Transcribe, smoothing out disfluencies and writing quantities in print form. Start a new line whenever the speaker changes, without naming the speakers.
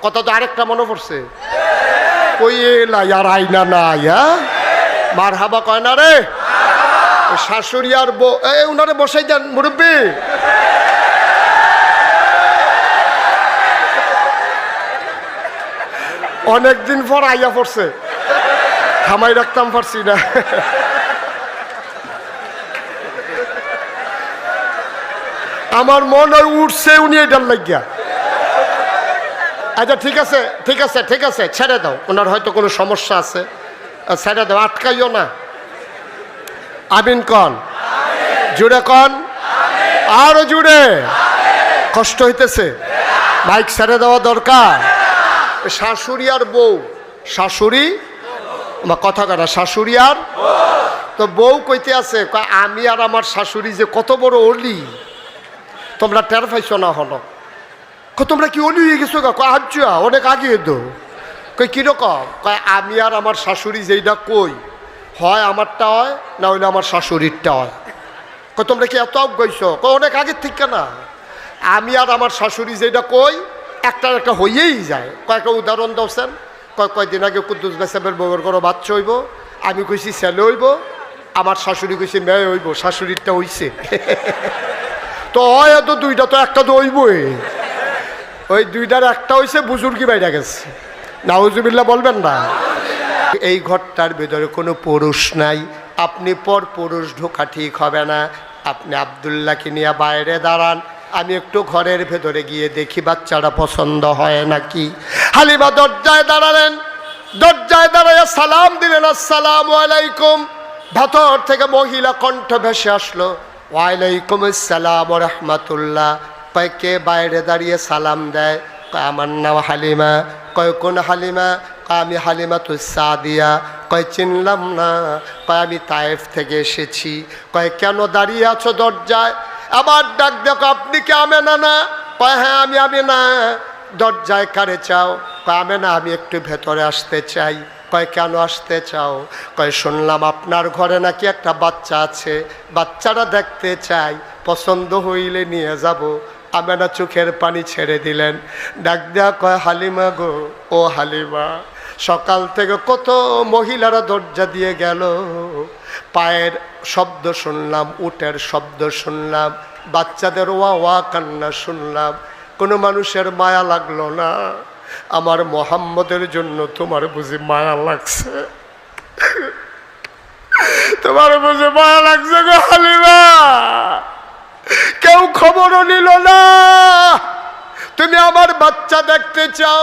কথা তো আরেকটা মনে পড়ছে, কই এলা আর আইনা নাই, হ্যাঁ মার হাবা কয় না রে, শাশুড়ি আর বউ উনারে বসাই দেন মুরব্বী। অনেকদিন পর আইয়া পড়ছে, থামাই রাখতাম পারছি না। আমার মন ওই উঠছে উনি এটার লাগিয়া। আচ্ছা ঠিক আছে ঠিক আছে ঠিক আছে, ছেড়ে দাও, ওনার হয়তো কোনো সমস্যা আছে, ছেড়ে দাও, আটকাইও না। আমিন কন, জুড়ে কন, আরো জুড়ে। কষ্ট হইতেছে, মাইক ছেড়ে দেওয়া দরকার। শাশুড়ি আর বউ, শাশুড়ি কথা কথা, শাশুড়ি আর তো বউ কইতে আছে, আমি আর আমার শাশুড়ি যে কত বড় অলি, তোমরা টের পাইছো না হলো। তোমরা কি অলি হয়ে গেছো? আচ্ছা অনেক আগে দো। কই কিরকম? কয় আমি আর আমার শাশুড়ি যেইটা কই, হয় আমারটা হয়, না হইলে আমার শাশুড়িরটা হয়। কয় তোমরা কি এত গইছো? কয় অনেক আগের থেকে না, আমি আর আমার শাশুড়ি যেটা কই একটা একটা হইয়েই যায়। কয়েকটা উদাহরণ দাওছেন। কয়েকদিন আগে কুদ্দুস বেসাবের বউয়ের ঘরে বাচ্চা হইব, আমি কইছি ছেলে হইব, আমার শাশুড়ি কইছি মেয়ে হইব, শাশুড়িরটা হইছে। তো হয় তো দুইটা, তো একটা তো হইবই, ওই দুইটার একটা হইছে, বুজুর্গি বাইরে গেছে। নাউজুবিল্লাহ বলবেন না। এই ঘরটার ভেতরে কোনো পুরুষ নাই, আপনি পর পুরুষ ঢোকা ঠিক হবে না। আপনি আব্দুল্লাহকে নিয়ে বাইরে দাঁড়ান, আমি একটু ঘরের ভেতরে গিয়ে দেখি বাচ্চাটা পছন্দ হয় নাকি। হালিমা দরজায় দাঁড়ালেন, দরজায় দাঁড়ায় সালাম দিলেন, আসসালামু আলাইকুম। ভেতর থেকে মহিলা কণ্ঠ ভেসে আসলো, ওয়ালাইকুম আসসালাম ওয়া রাহমাতুল্লাহ। কয় কে বাইরে দাঁড়িয়ে সালাম দেয়? কয় আমার নাম হালিমা। কয় কোন হালিমা? কয় আমি হালিমাতু সাদিয়া। কয় চিনলাম না। কয় আমি তায়েফ থেকে এসেছি। কয় কেন দাঁড়িয়ে আছো দরজায়? আবার ডাক দেখো, আপনি কি আমেনা না? কয় হ্যাঁ আমি আমেনা। দরজায় কারে চাও? কয় আমেনা আমি একটু ভেতরে আসতে চাই। কয় কেন আসতে চাও? কয় শুনলাম আপনার ঘরে নাকি একটা বাচ্চা আছে, বাচ্চাটা দেখতে চাই, পছন্দ হইলে নিয়ে যাব। আমেনা চোখের পানি ছেড়ে দিলেন, ডাক দেয়া কয় হালিমা গো, ও হালিমা, সকাল থেকে কত মহিলারা দরজা দিয়ে গেল, পায়ের শব্দ শুনলাম, উটের শব্দ শুনলাম, বাচ্চাদের ওয়া ওয়া কান্না শুনলাম, কোনো মানুষের মায়া লাগলো না। আমার মোহাম্মদের জন্য তোমার বুঝি মায়া লাগছে? তোমার বুঝি মায়া লাগছে গো হালিমা? কেউ খবরও নিল না তুমি আমার বাচ্চা দেখতে চাও।